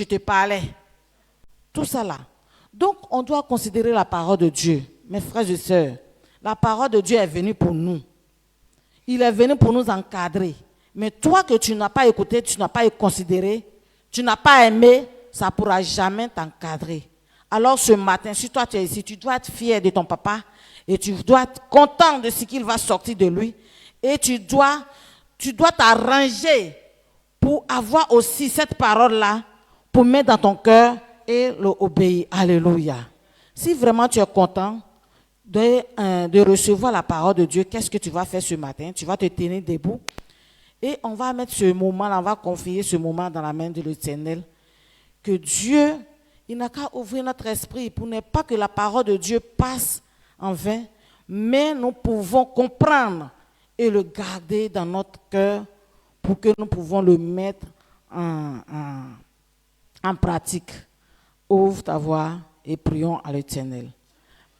je te parlais. Tout ça là. Donc, on doit considérer la parole de Dieu. Mes frères et sœurs, la parole de Dieu est venue pour nous. Il est venu pour nous encadrer. Mais toi que tu n'as pas écouté, tu n'as pas considéré, tu n'as pas aimé, ça ne pourra jamais t'encadrer. Alors ce matin, si toi tu es ici, tu dois être fier de ton papa et tu dois être content de ce qu'il va sortir de lui. Et tu dois t'arranger pour avoir aussi cette parole-là, pour mettre dans ton cœur et l'obéir. Alléluia. Si vraiment tu es content de recevoir la parole de Dieu, qu'est-ce que tu vas faire ce matin? Tu vas te tenir debout et on va mettre ce moment-là, on va confier ce moment dans la main de l'Éternel. Que Dieu, il n'a qu'à ouvrir notre esprit pour ne pas que la parole de Dieu passe en vain, mais nous pouvons comprendre et le garder dans notre cœur pour que nous pouvons le mettre en pratique. Ouvre ta voix et prions à l'Éternel.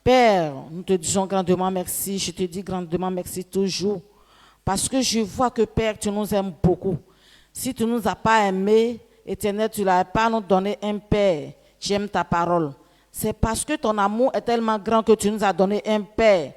Père, nous te disons grandement merci, je te dis grandement merci toujours, parce que je vois que Père, tu nous aimes beaucoup. Si tu ne nous as pas aimés, Éternel, tu n'as pas nous donné un Père, tu aimes ta parole. C'est parce que ton amour est tellement grand que tu nous as donné un Père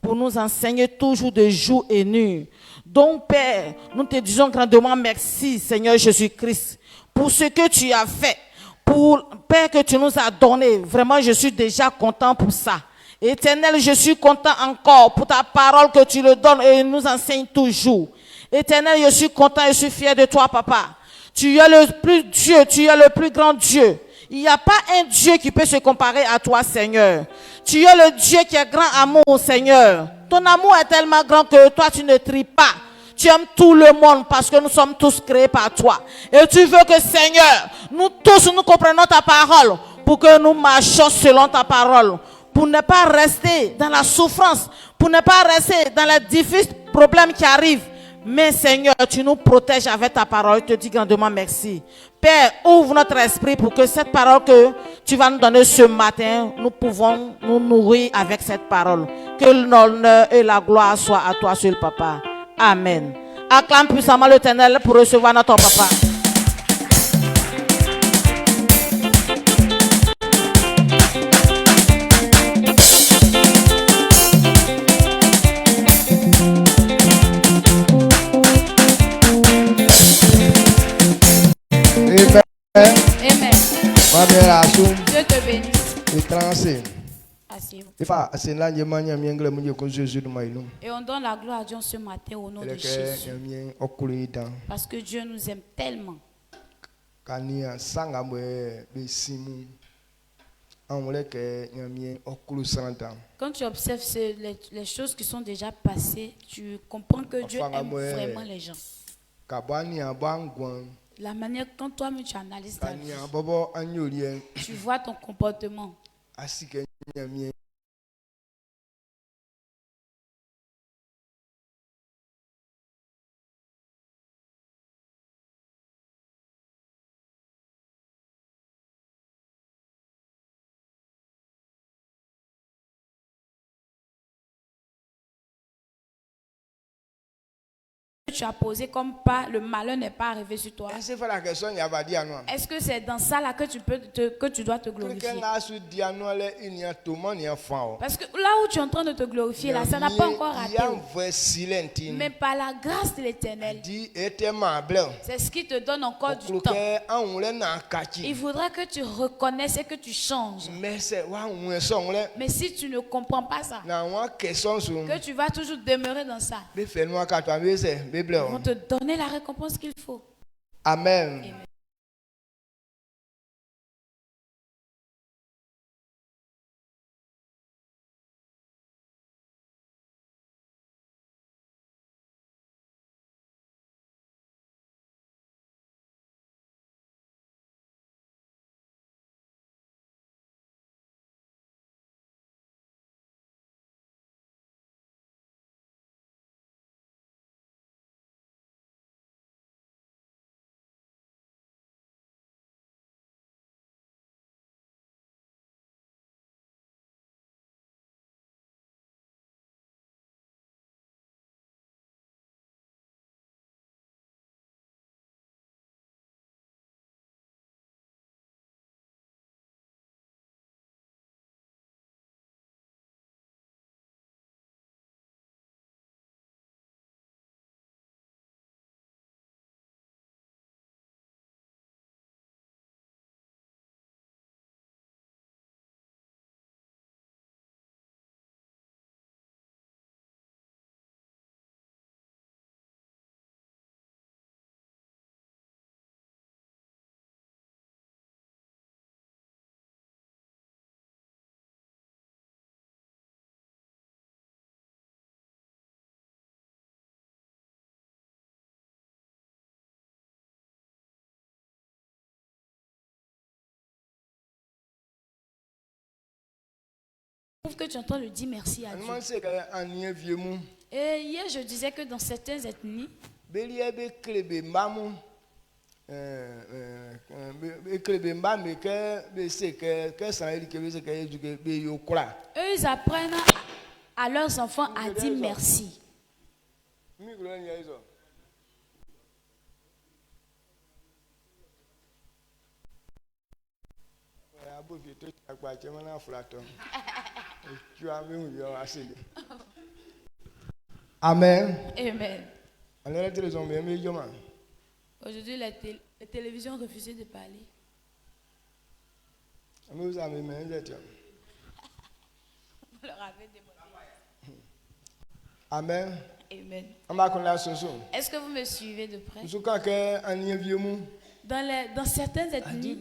pour nous enseigner toujours de jour et nuit. Donc Père, nous te disons grandement merci, Seigneur Jésus-Christ, pour ce que tu as fait, pour Père que tu nous as donné. Vraiment, je suis déjà content pour ça. Éternel, je suis content encore pour ta parole que tu le donnes et nous enseignes toujours. Éternel, je suis content et je suis fier de toi, Papa. Tu es le plus Dieu, tu es le plus grand Dieu. Il n'y a pas un Dieu qui peut se comparer à toi, Seigneur. Tu es le Dieu qui est grand amour, Seigneur. Ton amour est tellement grand que toi, tu ne tries pas. Tu aimes tout le monde parce que nous sommes tous créés par toi. Et tu veux que, Seigneur, nous tous, nous comprenons ta parole pour que nous marchions selon ta parole. Pour ne pas rester dans la souffrance, pour ne pas rester dans les difficiles problèmes qui arrivent. Mais Seigneur, tu nous protèges avec ta parole. Je te dis grandement merci. Père, ouvre notre esprit pour que cette parole que tu vas nous donner ce matin, nous pouvons nous nourrir avec cette parole. Que l'honneur et la gloire soient à toi seul, Papa. Amen. Acclame puissamment l'Éternel pour recevoir notre Papa. Amen. Dieu te bénisse. Asseyez-vous. Et on donne la gloire à Dieu ce matin au nom de Jésus. Parce que Dieu nous aime tellement. Quand tu observes les choses qui sont déjà passées, tu comprends que Dieu aime vraiment les gens. La manière quand toi-même tu analyses ta vie, tu vois ton comportement. Tu as posé comme pas, le malheur n'est pas arrivé sur toi. Est-ce que c'est dans ça là que tu dois te glorifier? Parce que là où tu es en train de te glorifier là, ça n'a pas encore raté. Mais par la grâce de l'Éternel, c'est ce qui te donne encore du temps. Il faudra que tu reconnaisses et que tu changes. Mais si tu ne comprends pas ça, que tu vas toujours demeurer dans ça, ils vont te donner la récompense qu'il faut. Amen. Amen. prouve que tu es en train de dire merci à Dieu. Et hier, je disais que dans certaines ethnies, eux, ils apprennent à leurs enfants à dire merci. Amen. Amen. Aujourd'hui, la télévision refusait de parler. Vous leur avez demandé. Amen. Amen. Est-ce que vous me suivez de près? Dans certaines ethnies,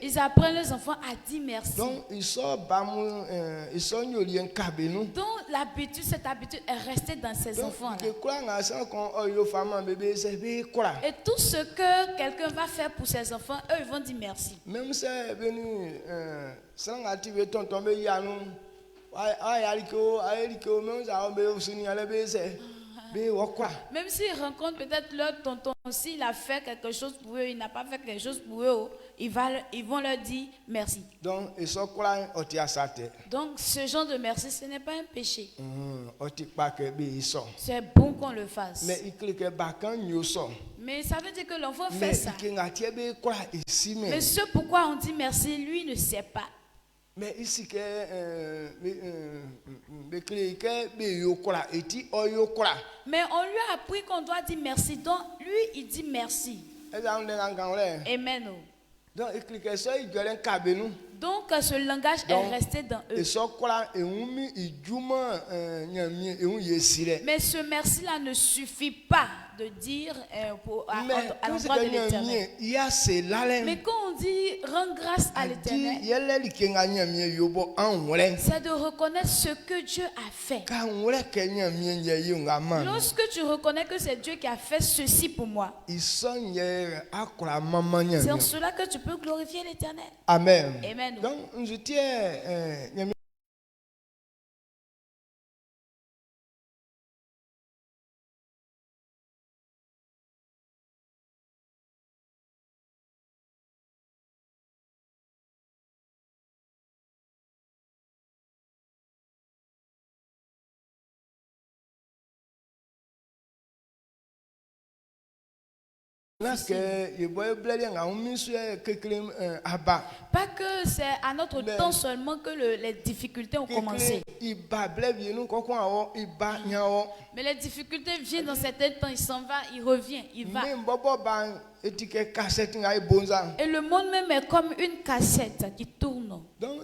ils apprennent les enfants à dire merci. Donc cette habitude est restée dans ces enfants. Et tout ce que quelqu'un va faire pour ses enfants, eux, ils vont dire merci. Même si même s'ils rencontrent peut-être leur tonton, s'il a fait quelque chose pour eux, il n'a pas fait quelque chose pour eux, ils vont leur dire merci. Donc ce genre de merci, ce n'est pas un péché. C'est bon qu'on le fasse. Mais ça veut dire que l'enfant fait ça. Mais ce pourquoi on dit merci, lui ne sait pas. Mais ici mais on lui a appris qu'on doit dire merci, donc lui il dit merci. Amen. Donc ce langage est resté dans eux. Mais ce merci là ne suffit pas de dire à l'endroit de l'Éternel. Mais quand on dit rends grâce à l'Éternel, c'est de reconnaître ce que Dieu a fait. Lorsque tu reconnais que c'est Dieu qui a fait ceci pour moi, c'est en cela que tu peux glorifier l'Éternel. Amen. Amen. Donc, je tiens Pas que c'est à notre temps seulement que les difficultés ont commencé. Mais les difficultés viennent dans certains temps, il s'en va, il revient, il va. Et le monde même est comme une cassette qui tourne. Donc,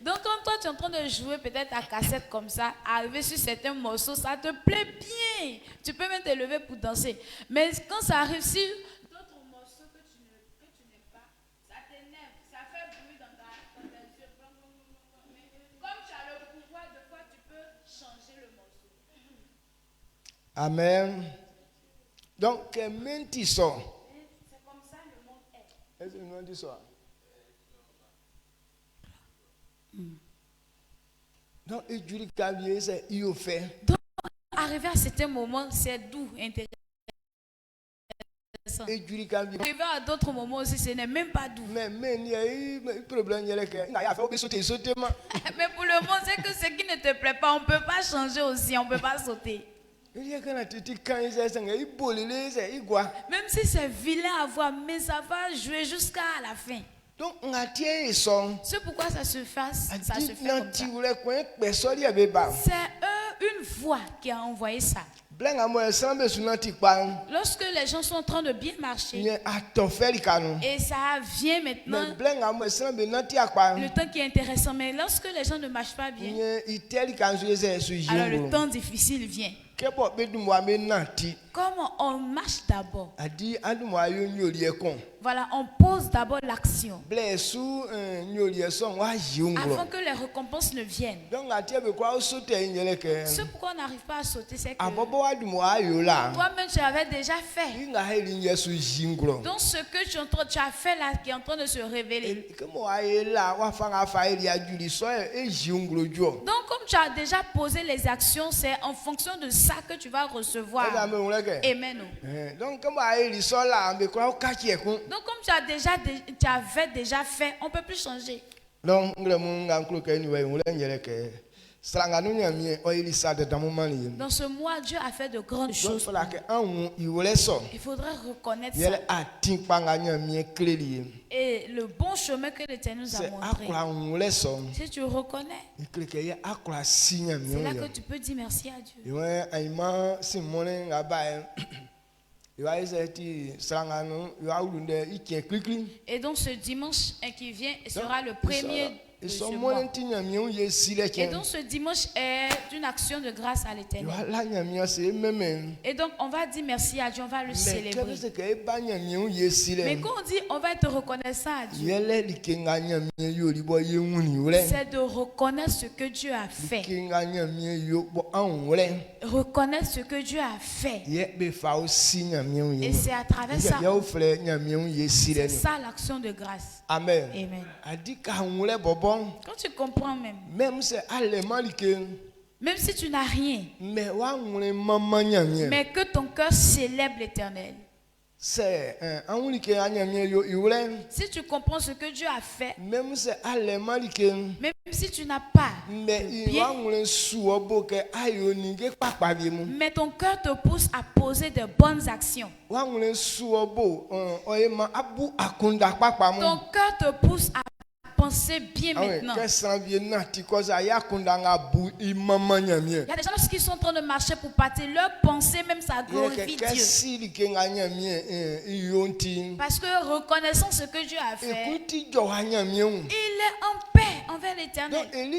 donc quand toi tu es en train de jouer peut-être à cassette comme ça, arriver sur certains morceaux, ça te plaît bien. Tu peux même te lever pour danser. Mais quand ça arrive sur d'autres morceaux que tu n'aimes pas, ça t'énerve, ça fait bruit dans tes yeux. Comme tu as le pouvoir, de quoi tu peux changer le morceau. Amen. Donc, c'est comme ça le monde est. Est-ce que le monde dit ça? Donc, arrivé à certains moments, c'est doux, intéressant. Arrivé à d'autres moments aussi, ce n'est même pas doux. Mais pour le moment, c'est que ce qui ne te plaît pas, on ne peut pas changer aussi, on ne peut pas sauter. Même si c'est vilain à voir, mais ça va jouer jusqu'à la fin. Donc, c'est pourquoi ça se fait comme ça. C'est une voix qui a envoyé ça. Lorsque les gens sont en train de bien marcher, et ça vient maintenant, le temps qui est intéressant, mais lorsque les gens ne marchent pas bien, alors le temps difficile vient. Comme on marche d'abord. Voilà, on pose d'abord l'action. Avant que les récompenses ne viennent. Ce pourquoi on n'arrive pas à sauter, c'est que toi-même tu avais déjà fait. Donc ce que tu as fait là, qui est en train de se révéler. Donc comme tu as déjà posé les actions, c'est en fonction de ça que tu vas recevoir. Amen. Donc comme tu avais déjà fait, on ne peut plus changer. Dans ce mois, Dieu a fait de grandes choses. Il faudrait reconnaître ça. Et le bon chemin que l'Éternel nous a montré. Si tu reconnais, c'est là que tu peux dire merci à Dieu. Et donc ce dimanche qui vient sera le premier de ce mois. Et donc ce dimanche est une action de grâce à l'Éternel. Et donc on va dire merci à Dieu, on va le célébrer. Mais quand on dit on va être reconnaissant à Dieu, c'est de reconnaître ce que Dieu a fait. Reconnaître ce que Dieu a fait. Et c'est à travers ça. C'est ça l'action de grâce. Amen. Amen. Quand tu comprends même si tu n'as rien, mais que ton cœur célèbre l'Éternel. Si tu comprends ce que Dieu a fait, même si tu n'as pas bien, mais ton cœur te pousse à poser de bonnes actions. Ton cœur te pousse à penser bien maintenant. Il y a des gens qui sont en train de marcher pour partir. Leur pensée même ça glorifie Dieu. Parce que reconnaissant ce que Dieu a fait, il est en paix envers l'Éternel. C'est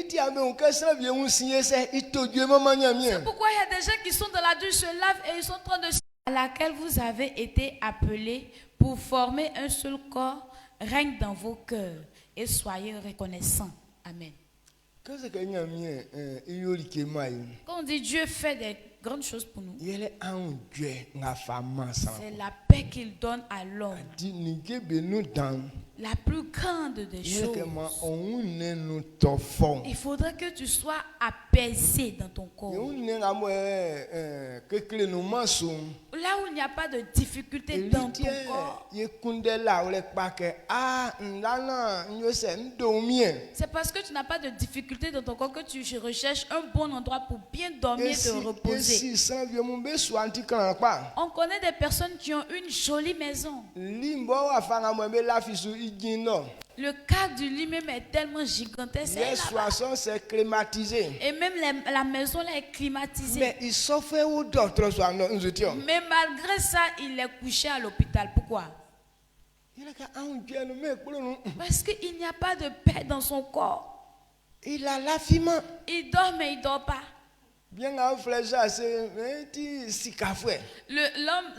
pourquoi il y a des gens qui sont dans la douche, se lavent et ils sont en train de... À laquelle vous avez été appelés pour former un seul corps, règne dans vos cœurs. Et soyez reconnaissants. Amen. Quand on dit Dieu fait des grandes choses pour nous, c'est la paix qu'il donne à l'homme. La plus grande des choses. Il faudrait que tu sois apaisé dans ton corps. Là où il n'y a pas de difficulté dans ton corps. C'est parce que tu n'as pas de difficulté dans ton corps que tu recherches un bon endroit pour bien dormir et te reposer. On connaît des personnes qui ont une jolie maison. Le cadre du lit même est tellement gigantesque. C'est climatisé. Et même la maison là est climatisée. Mais il souffre au docteur. Mais malgré ça, il est couché à l'hôpital. Pourquoi? Parce qu'il n'y a pas de paix dans son corps. Il a l'affiment. Il dort mais il ne dort pas. L'homme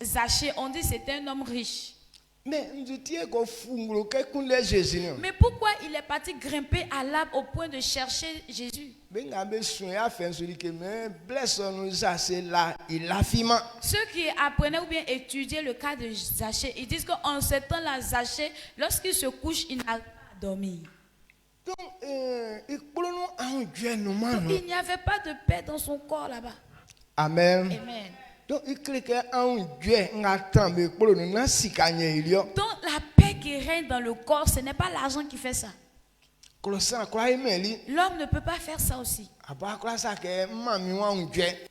Zachée, on dit c'était un homme riche. Mais pourquoi il est parti grimper à l'arbre au point de chercher Jésus? Ceux qui apprenaient ou bien étudiaient le cas de Zachée, ils disent qu'en ce temps-là, Zachée, lorsqu'il se couche, il n'a pas à dormir. Donc, il n'y avait pas de paix dans son corps là-bas. Amen. Amen. Donc la paix qui règne dans le corps, ce n'est pas l'argent qui fait ça. L'homme ne peut pas faire ça aussi.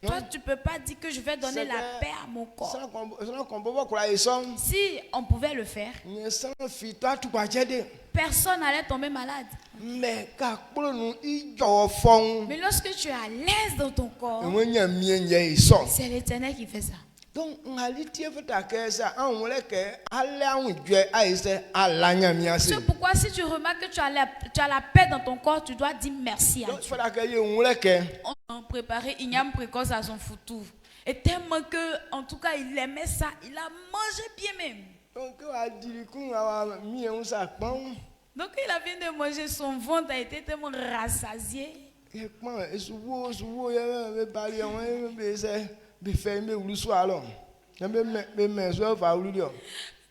Toi, tu ne peux pas dire que je vais donner la paix à mon corps. Si on pouvait le faire, personne n'allait tomber malade. Mais lorsque tu es à l'aise dans ton corps, c'est l'Éternel qui fait ça. Donc, c'est pourquoi si tu remarques que tu as la paix dans ton corps, tu dois dire merci à Dieu. On préparé igname précoce à son foutou. Et tellement que, en tout cas, il aimait ça. Il a mangé bien même. Donc, il a vient de manger, son ventre a été tellement rassasié.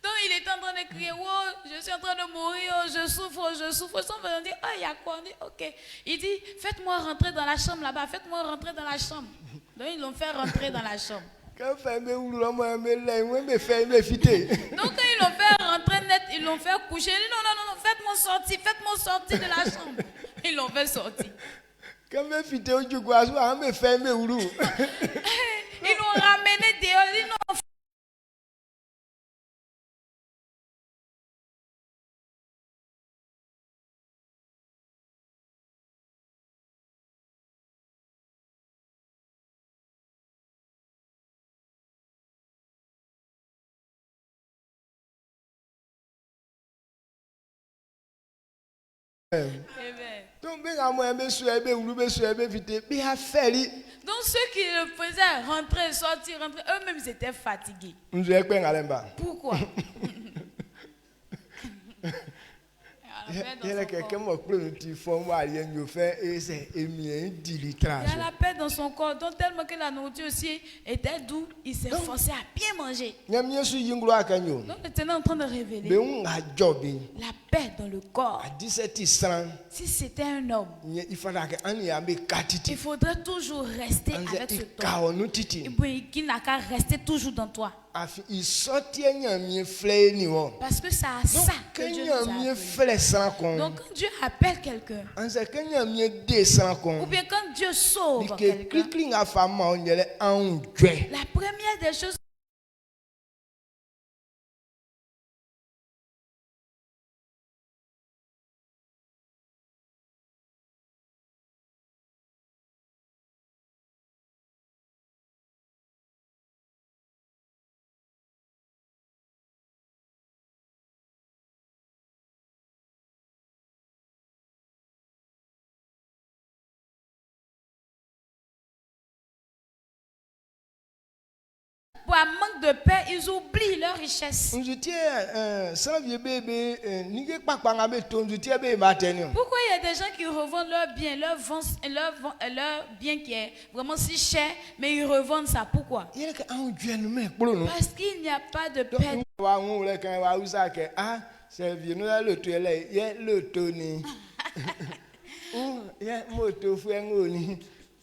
Donc, il est en train de crier, oh, je suis en train de mourir, oh, je souffre, je souffre. Ils sont venus dire, ah, il y a quoi? On dit, ok. Il dit, faites-moi rentrer dans la chambre là-bas, faites-moi rentrer dans la chambre. Donc, ils l'ont fait rentrer dans la chambre. Donc, quand ils l'ont fait rentrer net, ils l'ont fait coucher. Il dit, non, faites-moi sortir de la chambre. Ils l'ont fait sortir. Ils l'ont ramené dehors. Ils disent, non. Amen. Donc ceux qui le faisaient rentrer, sortir, eux-mêmes ils étaient fatigués. Pourquoi? Il y a la paix dans son corps, donc tellement que la nourriture aussi était douce, il s'est forcé à bien manger. Donc maintenant en train de révéler la paix dans le corps. Si c'était un homme, il faudrait toujours rester avec ce homme. Qu'il n'a qu'à rester toujours dans toi. Parce que c'est à ça que Dieu nous a appelés. Donc quand Dieu appelle quelqu'un, ou bien quand Dieu sauve quelqu'un, la première des choses, par manque de paix, ils oublient leur richesse. Pourquoi il y a des gens qui revendent leur bien, leur bien qui est vraiment si cher, mais ils revendent ça? Pourquoi? Parce qu'il n'y a pas de paix.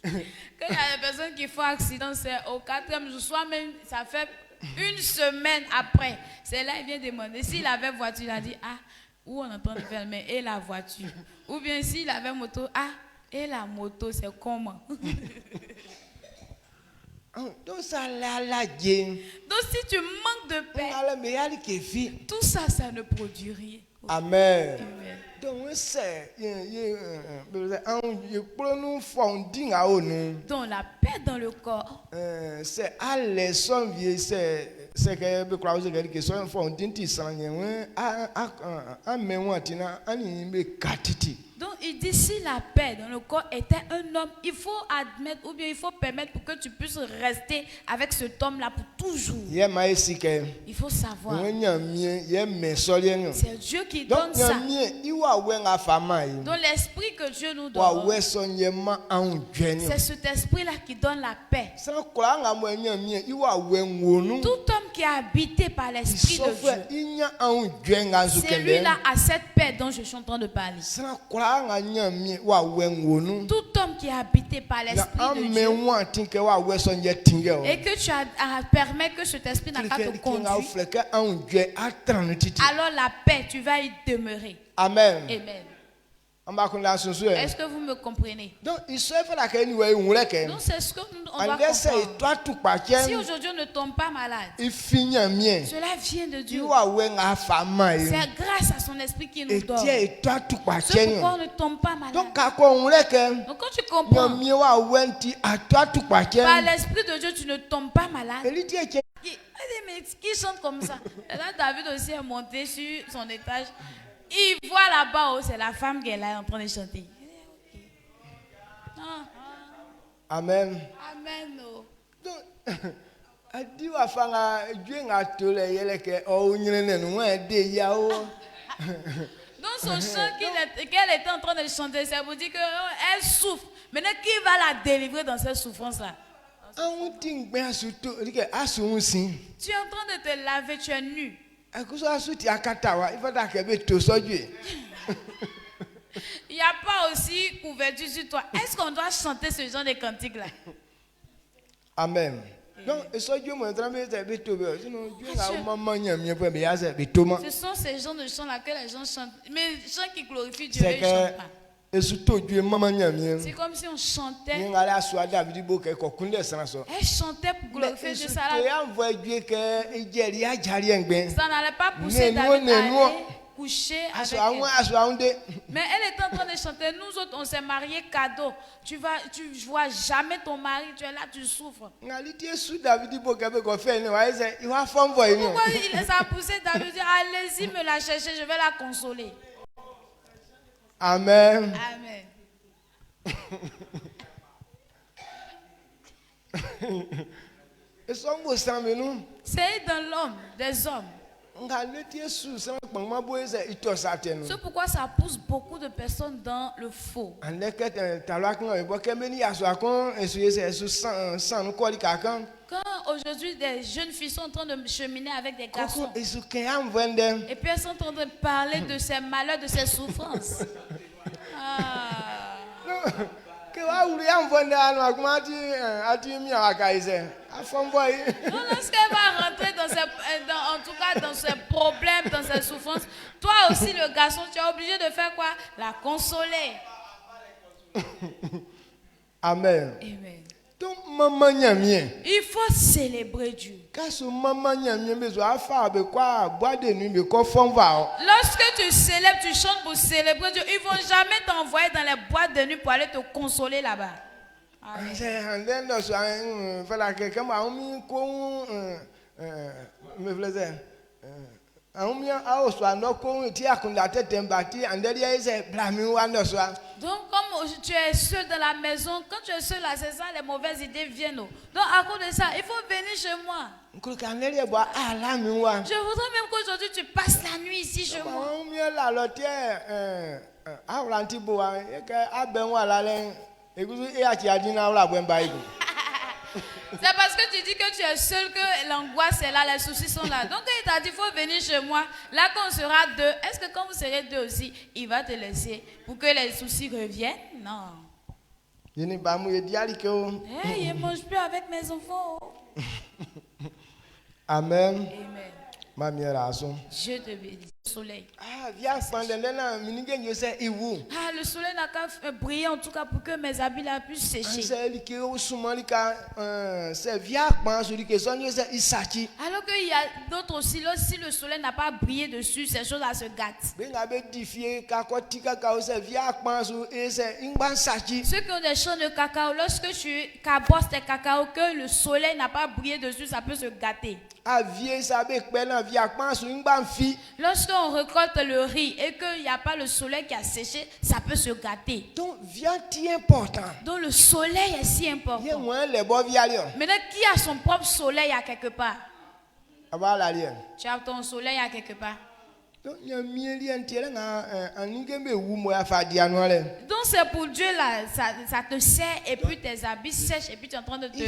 Quand il y a des personnes qui font accident, c'est au 4e jour, soit même ça fait une semaine après. C'est là il vient demander. S'il avait voiture, il a dit, ah, où on entend le faire, mais et la voiture? Ou bien s'il avait moto, ah, et la moto, c'est comment? Donc si tu manques de paix, tout ça, ça ne produit rien. Amen. Donc la paix dans le corps. C'est à l'aison c'est que donc il dit si la paix dans le corps était un homme, il faut admettre ou bien il faut permettre pour que tu puisses rester avec cet homme-là pour toujours. Il faut savoir. C'est Dieu qui donne ça. Donc l'esprit que Dieu nous donne, c'est cet esprit-là qui donne la paix. Tout homme qui est habité par l'esprit de Dieu, celui-là a cette paix dont je suis en train de parler. Tout homme qui est habité par l'esprit de Dieu et que tu permets que cet esprit n'a qu'à te conduire, alors la paix, tu vas y demeurer. Amen. Amen. Est-ce que vous me comprenez? Donc c'est ce qu'on doit comprendre. Si aujourd'hui on ne tombe pas malade, cela vient de Dieu. C'est grâce à son esprit qui nous donne. C'est pourquoi on ne tombe pas malade. Donc quand tu comprends, par l'esprit de Dieu tu ne tombes pas malade. Mais qui chante comme ça? Et là David aussi est monté sur son étage. Il voit là-bas, c'est la femme qui est là en train de chanter. Amen. Amen. Donc, adi wa fanga Dieu nga tole yele ke o nyene no wa de ya o. Dans son chant qu'elle était en train de chanter, ça vous dit qu'elle souffre. Maintenant, qui va la délivrer dans cette souffrance-là? Tu es en train de te laver, tu es nu. Il n'y a pas aussi couverture sur toi. Est-ce qu'on doit chanter ce genre de cantiques-là? Amen. Donc, ce sont ces genres de chants-là que les gens chantent. Mais les chants qui glorifient Dieu, ils ne chantent pas. C'est comme si on chantait. Elle chantait pour glorifier Dieu. Ça n'allait pas pousser David à aller coucher avec elle. Mais elle est en train de chanter. Nous autres, on s'est mariés cadeau. Tu vois jamais ton mari. Tu es là, tu souffres. Pourquoi ça a poussé David? Dit, allez-y me la chercher, je vais la consoler. Amen. Amen. C'est dans l'homme, des hommes. C'est pourquoi ça pousse beaucoup de personnes dans le faux. Quand aujourd'hui des jeunes filles sont en train de cheminer avec des garçons, et puis elles sont en train de parler de ces malheurs, de ces souffrances. Non, lorsqu'elle va rentrer dans ces problèmes, dans ces souffrances, toi aussi le garçon, tu es obligé de faire quoi? La consoler. Amen. Amen. Il faut célébrer Dieu. Lorsque tu célèbres, tu chantes pour célébrer Dieu. Ils ne vont jamais t'envoyer dans les boîtes de nuit pour aller te consoler là-bas. Donc, comme tu es seul dans la maison, quand tu es seul là, c'est ça, les mauvaises idées viennent. Donc, à cause de ça, il faut venir chez moi. Je voudrais même qu'aujourd'hui tu passes la nuit ici chez moi. C'est parce que tu dis que tu es seul que l'angoisse est là, les soucis sont là. Donc il t'a dit, il faut venir chez moi. Là quand on sera deux, est-ce que quand vous serez deux aussi, il va te laisser pour que les soucis reviennent? Non. Il ne mange plus avec mes enfants. Amen. Amen. Je te bénis. Soleil. Le soleil n'a qu'à briller en tout cas pour que mes habits là puissent sécher. Alors qu'il y a d'autres aussi, si le soleil n'a pas brillé dessus, ces choses là se gâtent. Ceux qui ont des champs de cacao, lorsque tu cabosses tes cacao, que le soleil n'a pas brillé dessus, ça peut se gâter. Lorsqu'on récolte le riz et qu'il n'y a pas le soleil qui a séché, ça peut se gâter. Donc important. Donc le soleil est si important. Maintenant, qui a son propre soleil à quelque part? Tu as ton soleil à quelque part. Donc c'est pour Dieu là, ça te sert et puis tes habits sèchent et puis tu es en train de te... Il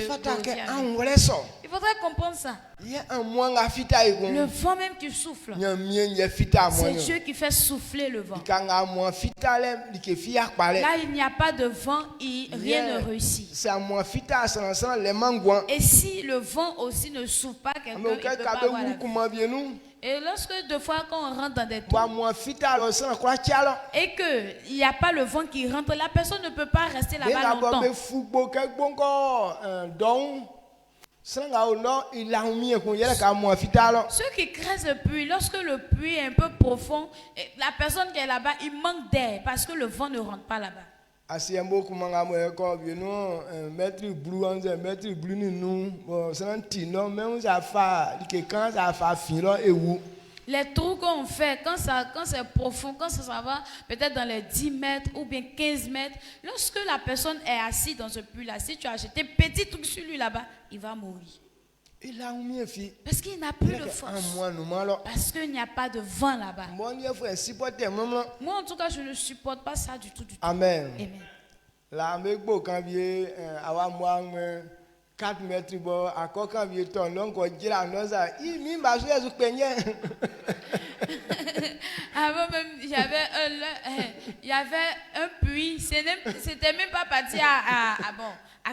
faudrait comprendre ça. Le vent même qui souffle, c'est Dieu qui fait souffler le vent. Là il n'y a pas de vent, rien ne réussit. Et si le vent aussi ne souffle pas, quelqu'un ne peut pas avoir la vie. Et lorsque deux fois quand on rentre dans des trous et qu'il n'y a pas le vent qui rentre, la personne ne peut pas rester là-bas longtemps. Ceux qui creusent le puits, lorsque le puits est un peu profond, la personne qui est là-bas, il manque d'air parce que le vent ne rentre pas là-bas. Les trous qu'on fait, quand c'est profond, quand ça va peut-être dans les 10 mètres ou bien 15 mètres, lorsque la personne est assise dans ce puits-là, si tu as acheté un petit truc sur lui là-bas, il va mourir. Parce qu'il n'a plus de force. Parce qu'il n'y a pas de vent là-bas. Moi, en tout cas, je ne supporte pas ça du tout. Amen. Amen. Là, 4 mètres, à quoi quand il ton long, quoi, il avant même, il y avait un puits, c'était même pas parti à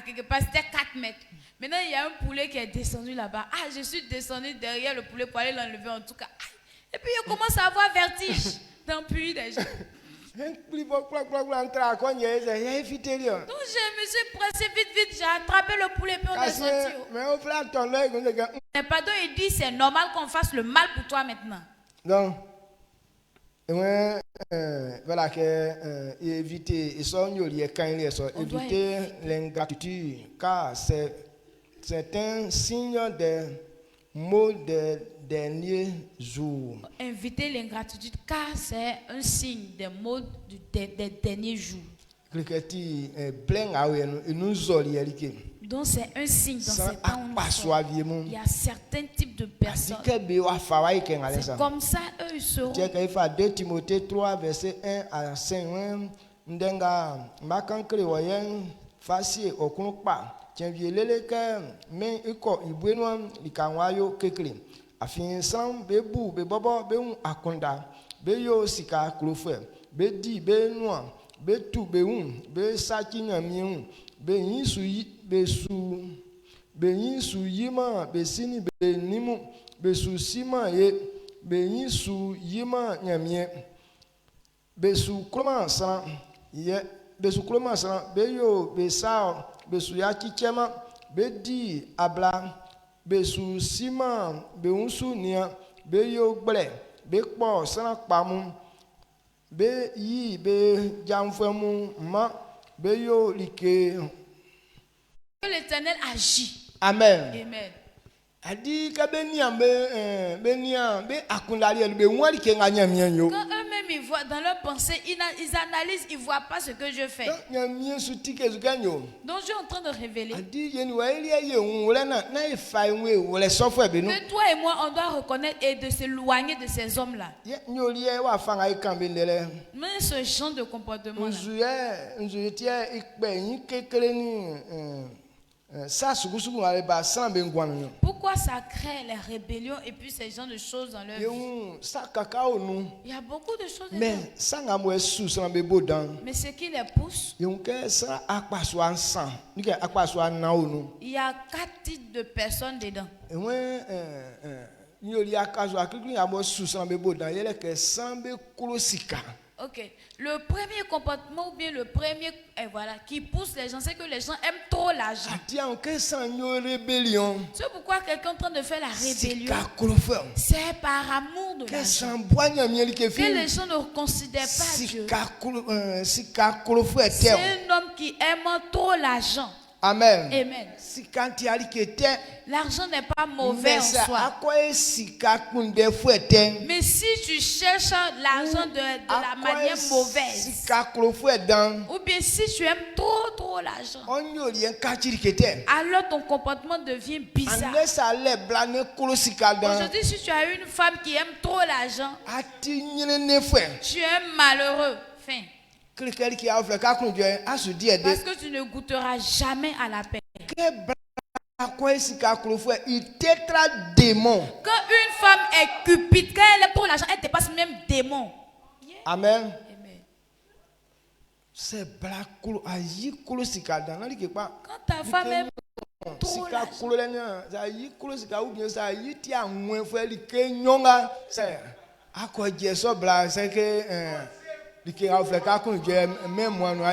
quelque part, c'était 4 mètres. Maintenant, il y a un poulet qui est descendu là-bas. Ah, je suis descendu derrière le poulet pour aller l'enlever en tout cas. Et puis, il commence à avoir vertige dans le puits déjà. Donc je me suis pressé vite, j'ai attrapé le poulet puis on est sorti. Mais pardon, il dit c'est normal qu'on fasse le mal pour toi maintenant. Donc, voilà que éviter l'ingratitude car c'est un signe de maux de dernier jour. Éviter l'ingratitude car c'est un signe des maux des derniers jours. Donc c'est un signe dans ces temps où il y a certains types de personnes. C'est comme ça eux ils seront. 2 Timothée 3 verset 1 à 5. Tiens, mais afin sam be bu be bobo be un akonda be yo sika klofwe be di be noa be tu be un be saki nyamie un be yinsu yima be sini be nimu be su sima ye be yinsu yima nyamie be su kroma san ye be su kroma san be yo be sa be su ya chichema be di abla besu sima be unsu nia be yo gble be kpo san pamu be yi be jamfemu ma be yo like. Que l'Éternel agit. Amen. Amen. Adi ka be nia be akundali be wali ke nganya mienyo. Quand eux-mêmes ils voient dans leur pensée, ils analysent, ils voient pas ce que je fais. Donc je suis en train de révéler que toi et moi on doit reconnaître et de s'éloigner de ces hommes-là. Mais ce genre de comportement pourquoi ça crée les rébellions et puis ces genres de choses dans leur vie? Il y a beaucoup de choses dedans. Mais ce qui les pousse, il y a 4 types de personnes dedans. Ok, le premier comportement ou bien le premier qui pousse les gens, c'est que les gens aiment trop l'argent. C'est pourquoi quelqu'un est en train de faire la rébellion. C'est par amour de l'argent que les gens ne considèrent pas Dieu. C'est un homme qui aime trop l'argent. Amen. Amen. L'argent n'est pas mauvais en soi. Mais si tu cherches l'argent de la manière mauvaise, ou bien si tu aimes trop l'argent, alors ton comportement devient bizarre. Aujourd'hui, si tu as une femme qui aime trop l'argent, tu es malheureux. Fin. Parce que tu ne goûteras jamais à la paix. Quand une femme est cupide, quand elle est pour l'argent, elle dépasse même démon. Yeah. Amen. C'est quand ta femme est trop l'argent,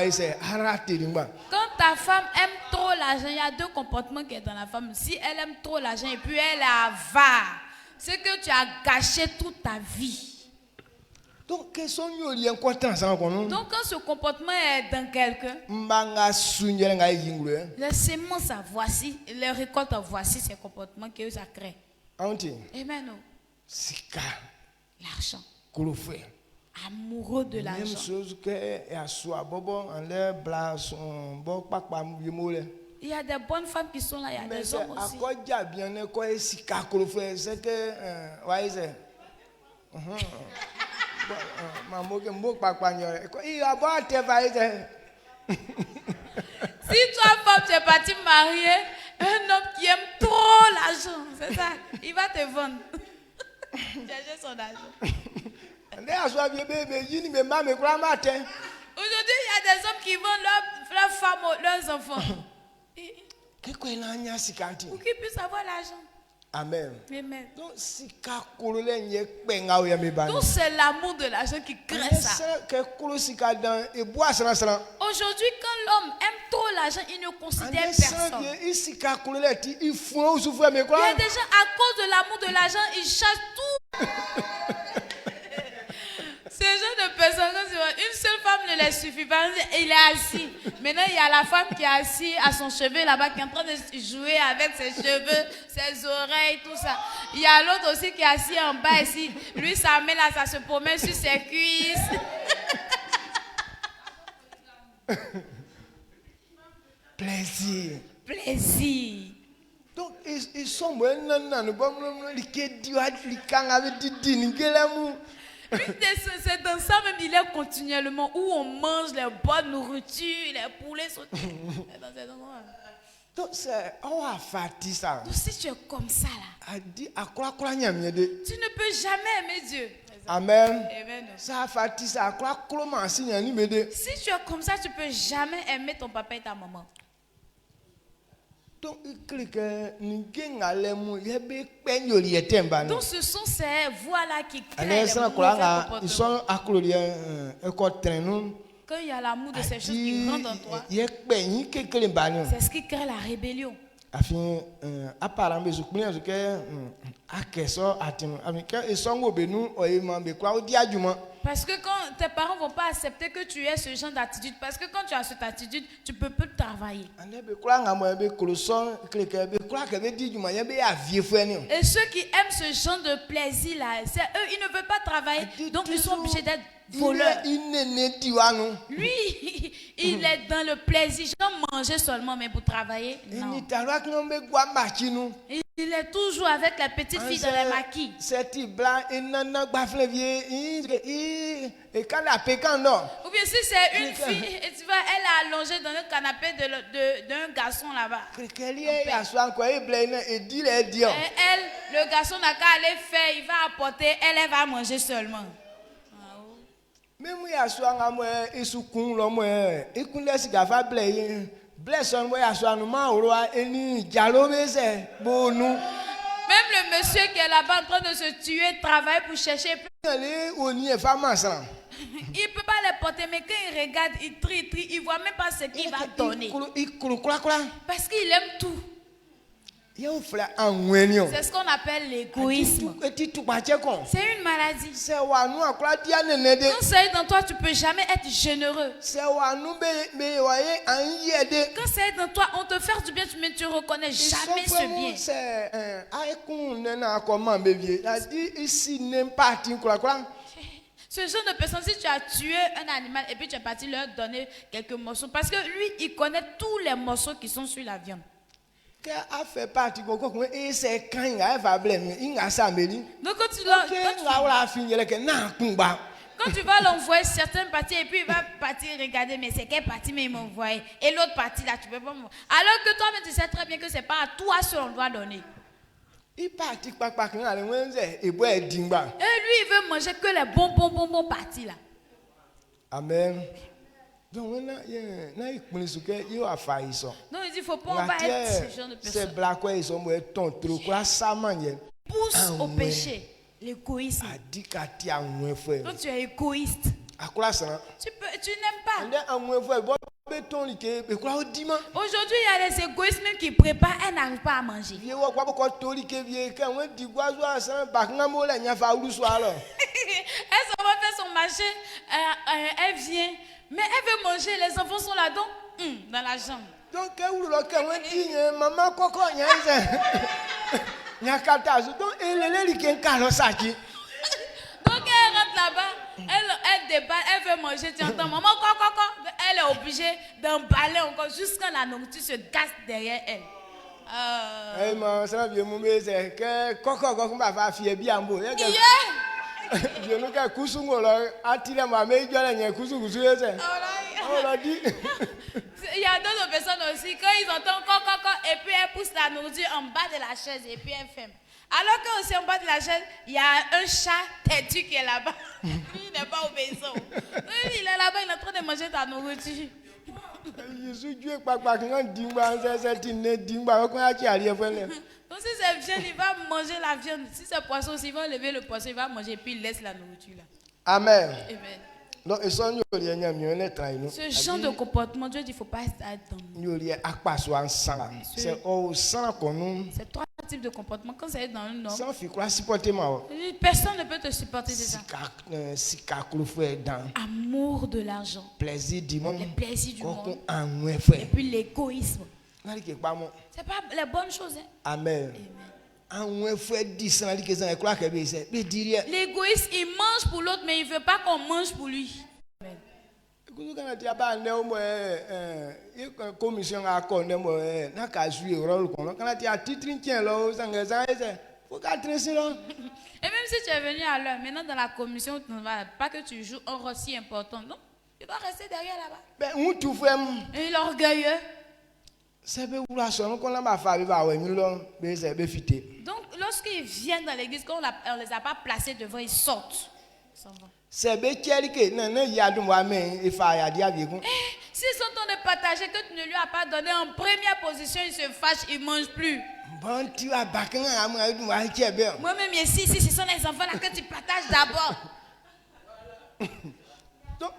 quand ta femme aime trop l'argent, il y a 2 comportements qui sont dans la femme. Si elle aime trop l'argent et puis elle est avare, c'est que tu as gâché toute ta vie. Donc quand ce comportement est dans quelqu'un, les semences voici, les récoltes voici ces comportements que ça crée. Amen. L'argent. Amoureux de l'argent. Même chose que il y a des bonnes femmes qui sont là, il y a des hommes aussi. Si toi, femme, tu es parti marier un homme qui aime trop l'argent, c'est ça, il va te vendre. Chercher son argent. Aujourd'hui, il y a des hommes qui vendent leurs femmes, leurs enfants. Pour qu'ils puissent avoir l'argent. Amen. Amen. Donc c'est l'amour de l'argent qui crée ça. Aujourd'hui, quand l'homme aime trop l'argent, il ne considère personne. Il y a des gens, à cause de l'amour de l'argent, ils chassent tout. Ces gens de personnes, une seule femme ne les suffit pas. Il est assis. Maintenant, il y a la femme qui est assise à son cheveu là-bas, qui est en train de jouer avec ses cheveux, ses oreilles, tout ça. Il y a l'autre aussi qui est assis en bas ici. Lui, sa main là, ça se promène sur ses cuisses. Plaisir. Plaisir. Donc, ils sont oui, c'est dans ça même, il est continuellement où on mange les bonnes nourritures, les poulets sautés. Dans cet endroit. Donc, si tu es comme ça là, tu ne peux jamais aimer Dieu. Amen. Amen. Si tu es comme ça, tu ne peux jamais aimer ton papa et ta maman. Donc ce sont ces voix-là qui créent les mauvais comportements. Quand il y a l'amour de ces choses qui rentrent en toi, c'est ce qui crée la rébellion. Parce que quand tes parents ne vont pas accepter que tu aies ce genre d'attitude, parce que quand tu as cette attitude, tu ne peux plus travailler. Et ceux qui aiment ce genre de plaisir-là, c'est eux, ils ne veulent pas travailler, donc ils sont obligés d'être voleurs. Lui, il est dans le plaisir, j'aime manger seulement, mais pour travailler, non. Il est toujours avec la petite fille dans les maquis. Ou bien si c'est une fille, et tu vois, elle est allongée dans le canapé d'un garçon là-bas. Et elle, le garçon n'a qu'à aller faire, il va apporter, elle va manger seulement. Même le monsieur qui est là-bas en train de se tuer, travaille pour chercher. Il ne peut pas les porter, mais quand il regarde, il trie, il ne voit même pas ce qu'il va donner. Parce qu'il aime tout. C'est ce qu'on appelle l'égoïsme. C'est une maladie. Quand c'est dans toi, tu ne peux jamais être généreux. Quand c'est dans toi, on te fait du bien, mais tu ne reconnais jamais ce bien. Ce genre de personne, si tu as tué un animal et puis tu es parti leur donner quelques morceaux, parce que lui, il connaît tous les morceaux qui sont sur la viande. Donc quand tu vas l'envoyer certaines parties et puis il va partir regarder, mais c'est quelle partie mais il m'a envoyé. Et l'autre partie là, tu peux pas m'envoyer. Alors que toi-même tu sais très bien que c'est pas à toi seul on doit donner. Et lui il veut manger que les bons parties là. Amen. Donc il dit faut pas en être ce genre de personne. Pousse au péché, l'égoïsme. Quand tu es égoïste, tu n'aimes pas. Aujourd'hui, il y a des égoïsmes qui préparent, elle n'arrive pas à manger. Elle s'en va faire son marché, elle vient, mais elle veut manger, les enfants sont là, donc, dans la jambe. Donc, déballe, elle veut manger, tu entends maman, quoi. Elle est obligée d'emballer encore jusqu'à la nourriture se gasse derrière elle. Eh maman, ça vient mon baiser que coco va faire fier bien beau. Je ne sais kusungo là, attire ma mère, je la kusungo sur ça. On l'a dit. Il y a d'autres personnes aussi, quand ils entendent coco, et puis elles poussent la nourriture en bas de la chaise, et puis elles ferment. Alors que aussi en bas de la chaise, il y a un chat têtu qui est là-bas. Lui, il n'est pas obéissant. Il est là-bas, il est en train de manger ta nourriture. Je suis Dieu, papa, quand on dit, donc si c'est viande, il va manger la viande. Si c'est poisson aussi, il va lever le poisson, il va manger, et puis il laisse la nourriture là. Amen. Amen. Donc, ce genre de comportement, Dieu dit qu'il ne faut pas être dans nous. C'est trois types de comportement. Quand c'est dans un homme, personne ne peut te supporter, c'est ça. Amour de l'argent, plaisir du monde, les plaisirs du monde, et puis l'égoïsme. C'est pas les bonnes choses. Hein? Amen. L'égoïste, il mange pour l'autre, mais il ne veut pas qu'on mange pour lui. Amen. Et même si tu es venu à l'heure, maintenant dans la commission, pas que tu joues un rôle si important, non? Tu dois rester derrière là-bas. Et l'orgueilleux. Donc, lorsqu'ils viennent dans l'église, quand on ne les a pas placés devant, ils sortent. Ils s'en vont. S'ils sont en train de partager que tu ne lui as pas donné en première position, il se fâche, il ne mange plus. Moi-même, ici, ce sont les enfants là que tu partages d'abord. Donc,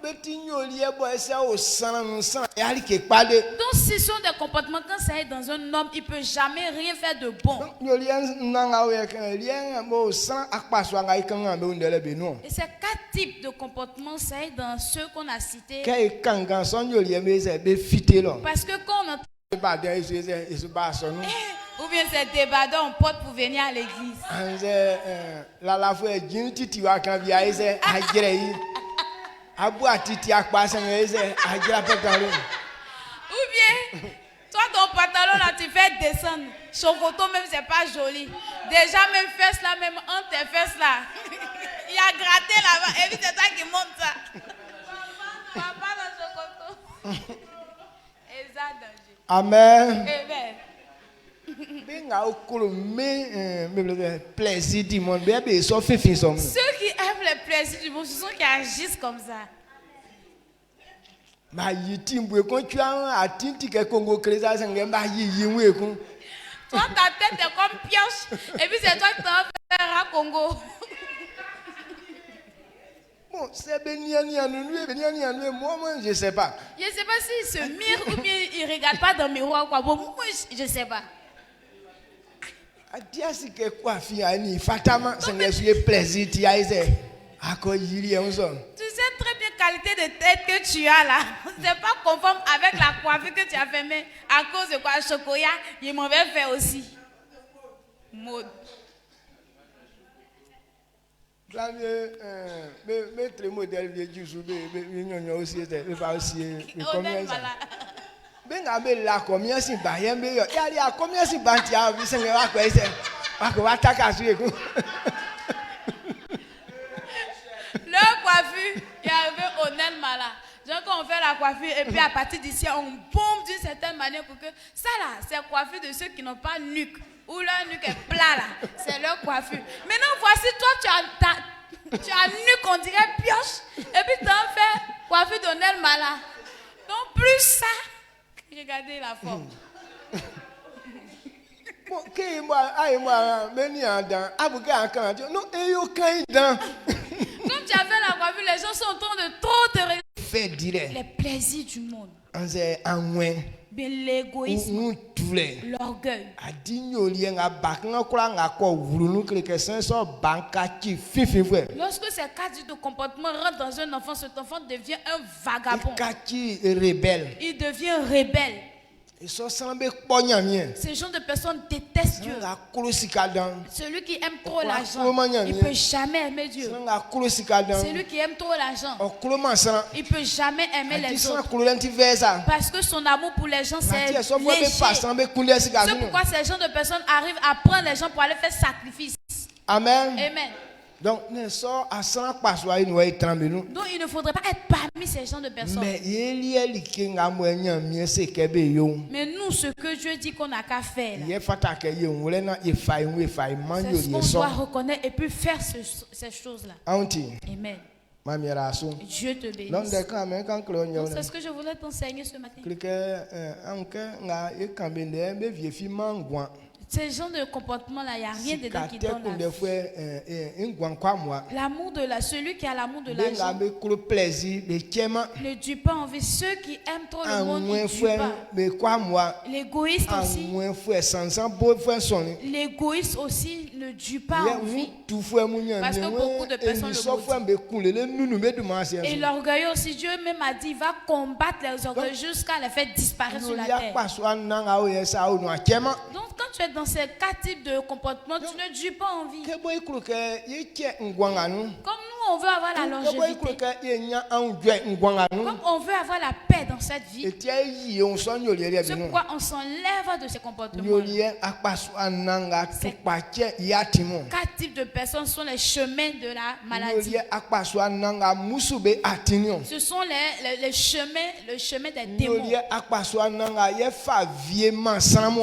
ce sont des comportements, quand ça est dans un homme, il ne peut jamais rien faire de bon. Et ces quatre types de comportements, ça est dans ceux qu'on a cités. Parce que quand on entend ou bien c'est débardeur, on porte pour venir à l'église. Ou bien, toi ton pantalon là, tu fais descendre. Chocoto même, c'est pas joli. Déjà, même fesses là, même entre tes fesses là, il y a gratté là-bas. Et puis c'est toi qui monte ça. Papa le chocoto. Et ça, danger. Amen. Amen. Plaisir du monde. Ceux qui aiment les plaisirs du monde, ce sont ceux qui agissent comme ça. Toi, ta tête est comme pioche. Et puis c'est toi qui t'en faire à Congo. Bon, c'est moi, je ne sais pas. Je ne sais pas s'il se mire ou bien il ne regarde pas dans le miroir. Quoi. Bon, moi, je ne sais pas. Tu sais très bien qualité de tête que tu as là. C'est pas conforme avec la coiffure que tu as fait, mais à cause de quoi, Chocoya, il m'en va faire aussi. Mode. Maître modèle de Jésus, la combien si bayen be yo ya combien si bantia bi se wa ko ese wa ko wa taka su eku le coiffure est arrivé au Nelmala. Donc on fait la coiffure et puis à partir d'ici on bombe d'une certaine manière pour que ça là c'est la coiffure de ceux qui n'ont pas nuque ou leur nuque est plat là, c'est leur coiffure. Maintenant voici toi tu as nuque on dirait pioche et puis tu as fait coiffure de Nelmala. Donc plus ça. Regardez la forme. Bon, comme tu as fait la coiffure, les gens sont en train de trop te regarder. Les plaisirs du monde. Bien l'égoïsme, l'orgueil. Lorsque ces quatre types de comportements rentrent dans un enfant, cet enfant devient un vagabond. Il devient rebelle. Ces gens de personnes détestent Dieu. Celui qui aime trop l'argent, il ne peut jamais aimer Dieu. Celui qui aime trop l'argent, il ne peut jamais aimer les autres. Parce que son amour pour les gens, c'est léger. C'est pourquoi ces gens de personnes arrivent à prendre les gens pour aller faire sacrifice. Amen. Amen. Donc, il ne faudrait pas être parmi ces gens de personnes. Mais nous, ce que Dieu dit qu'on n'a qu'à faire, c'est ce qu'on doit reconnaître et puis faire ces choses-là. Amen. Dieu te bénisse. Donc, c'est ce que je voulais t'enseigner ce matin. Ces gens de comportement-là, il n'y a rien dedans qui donne la vie. L'amour de celui qui a l'amour de l'argent ne dure pas envie. Ceux qui aiment trop le monde ne durent pas. L'égoïste aussi. L'égoïste aussi ne dure pas envie. Parce que beaucoup de personnes le maudissent. Et l'orgueil aussi, Dieu même a dit, il va combattre les orgueils jusqu'à les faire disparaître sur la terre. Donc quand tu es dans ces 4 types de comportements, tu ne dures pas envie. Comme nous, on veut avoir la longévité. Comme on veut avoir la paix dans cette vie. C'est pourquoi on s'enlève de ces comportements. Ces 4 types de personnes sont les chemins de la maladie. Ce sont les chemins, le chemin des démons.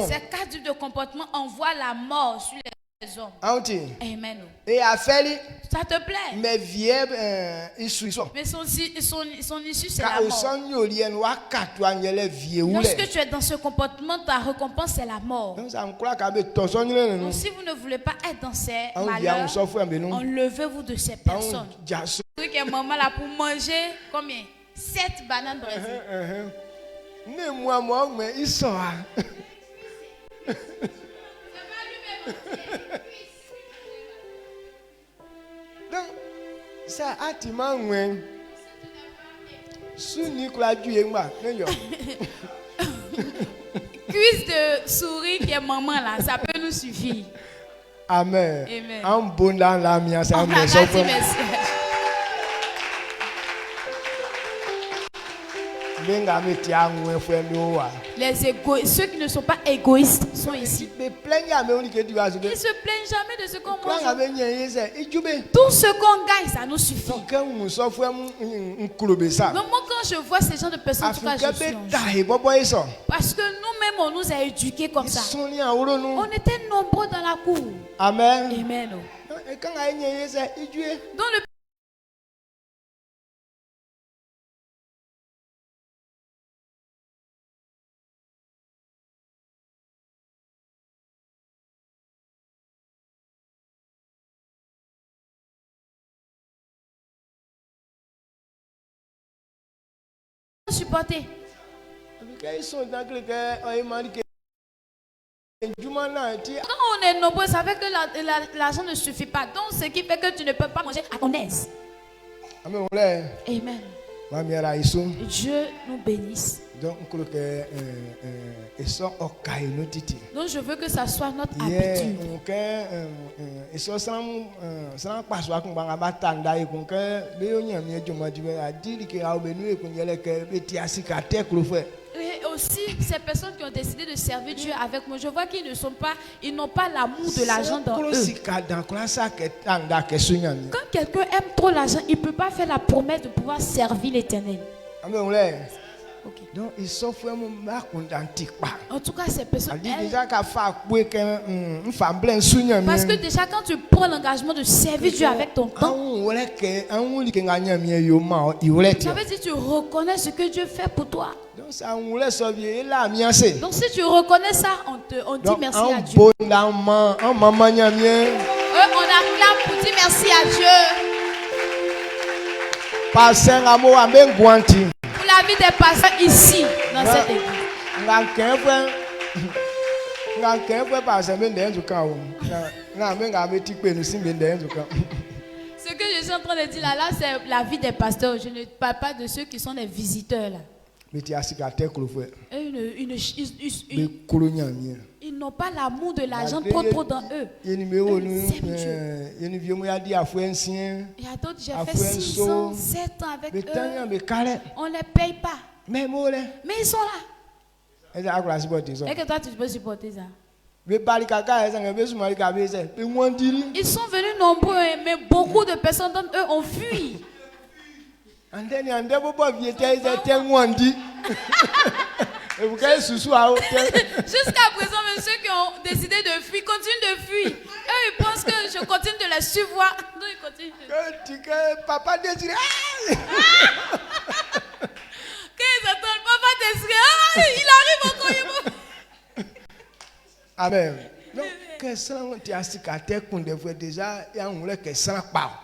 Ces 4 types de comportements envoient la mort sur les hommes. Amen. Ça te plaît? Mais son issue, c'est la mort. Lorsque tu es dans ce comportement, ta récompense, c'est la mort. Donc, si vous ne voulez pas être dans ces malheurs, enlevez-vous de ces personnes. Celui qui est maman là pour manger combien? 7 bananes brésil. Donc, ça a été mal. Cuisse de souris qui est maman là, ça peut nous suffire. Amen. Amen. En bon dans la mienne, ça me Les égoïstes, ceux qui ne sont pas égoïstes sont ici. Ils ne se plaignent jamais de ce qu'on mange. Tout ce qu'on gagne, ça nous suffit. Donc moi, quand je vois ces gens de personnes, en tout cas, je suis en joie. Parce que nous-mêmes, on nous a éduqués comme ça. On était nombreux dans la cour. Amen. Amen. Dans le supporter. Quand on est nombreux, ça fait que l'argent ne suffit pas. Donc, ce qui fait que tu ne peux pas manger à ton aise. Amen. Dieu nous bénisse. Donc, je veux que ça soit notre habitude. Et aussi, ces personnes qui ont décidé de servir Dieu avec moi, je vois qu'ils n'ont pas l'amour de l'argent dans eux. Quand quelqu'un aime trop l'argent, il ne peut pas faire la promesse de pouvoir servir l'Éternel. Okay. Donc, ils sont vraiment en tout cas, ces personnes. Parce que déjà, quand tu prends l'engagement de servir Dieu avec ton temps, ça veut dire que tu reconnais ce que Dieu fait pour toi. Donc, si tu reconnais ça, on dit merci à Dieu. On acclame pour dire merci à Dieu. Pour la vie des pasteurs ici, dans cette église. Ce que je suis en train de dire là, c'est la vie des pasteurs. Je ne parle pas de ceux qui sont des visiteurs là. Ils n'ont pas l'amour de l'argent trop dans eux. Il y a d'autres, j'ai fait 6 ans, 7 ans avec eux. On ne les paye pas. Mais ils sont là. Et que toi, tu peux supporter ça? Ils sont venus nombreux, mais beaucoup de personnes d'entre eux ont fui. Jusqu'à présent, même ceux qui ont décidé de fuir continuent de fuir. Eux, ils pensent que je continue de les suivre. Donc, ils continuent. Papa Désiré. Quand ils attendent, Papa Désiré, il arrive encore. Amen.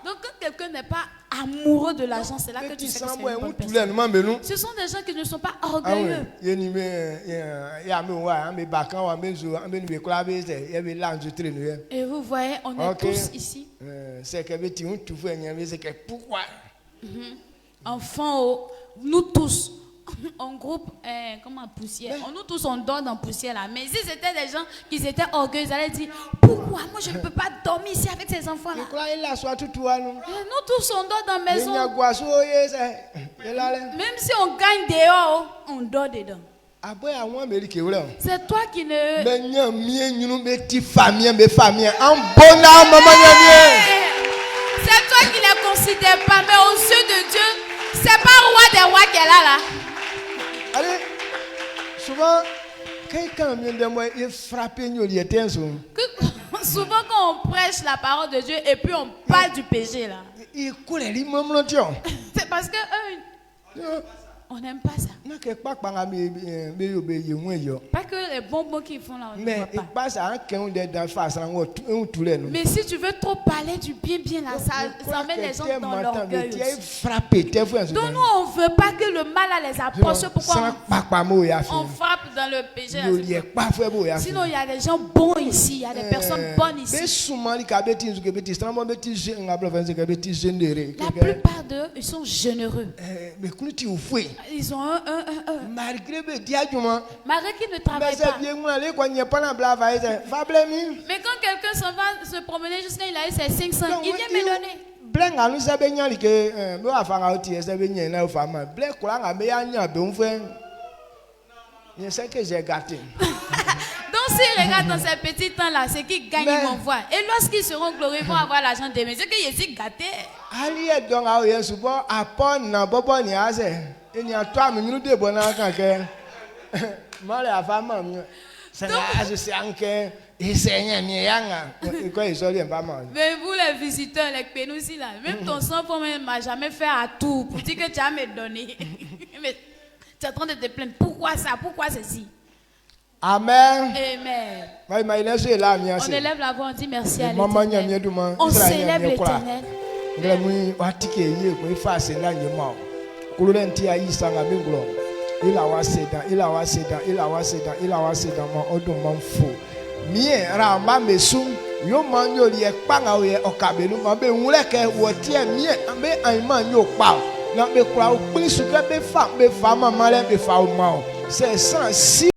Donc, quand quelqu'un n'est pas amoureux de l'argent, c'est là que tu sais que c'est une bonne personne. Ce sont des gens qui ne sont pas orgueilleux. Et vous voyez, on est tous ici. Enfants, nous tous. On groupe comme en poussière. Nous tous on dort dans poussière là. Mais si c'était des gens qui étaient orgueilleux, ils allaient dire pourquoi moi je ne peux pas dormir ici avec ces enfants là. Nous tous on dort dans la maison. Même si on gagne dehors, on dort dedans. C'est toi qui ne. C'est toi qui ne les considères pas, mais aux yeux de Dieu, c'est pas roi des rois qu'elle a là. Allez, souvent, souvent quand on prêche la parole de Dieu et puis on parle du péché là. C'est parce que eux, on n'aime pas ça. Pas que les bonbons qu'ils font là, on ne voit pas. Mais si tu veux trop parler du bien là, ça met les gens dans l'orgueil aussi. Donc nous, on ne veut pas que le mal les approche. Pourquoi on frappe dans le péché là? Sinon, il y a des gens bons ici, il y a des personnes bonnes ici. La plupart d'eux, ils sont généreux. Ils ont malgré qu'ils ne travaillent pas. Mais quand quelqu'un s'en va se promener jusqu'à il a eu ses 500, il vient me donner. Donc s'ils regardent dans ces petits temps là, c'est qu'ils gagnent, ils vont voir. Et lorsqu'ils seront glorieux, ils vont avoir l'argent de mes. C'est qu'ils sont gâtés. Mais vous les visiteurs, les pénousis là, même ton sang ne m'a jamais fait à tout pour dire que tu as me donné. Mais tu es en train de te plaindre. Pourquoi ça? Pourquoi ceci? Amen. Amen. On élève la voix, on dit merci à l'Éternel. On célèbre l'Éternel. Mie ramba mesum yo manyo liye panga oye okabelu mabe nwuleke wotie mie ambe aiman yo pa na be kura o pin su be fa mama le be fa o ma o c'est ça si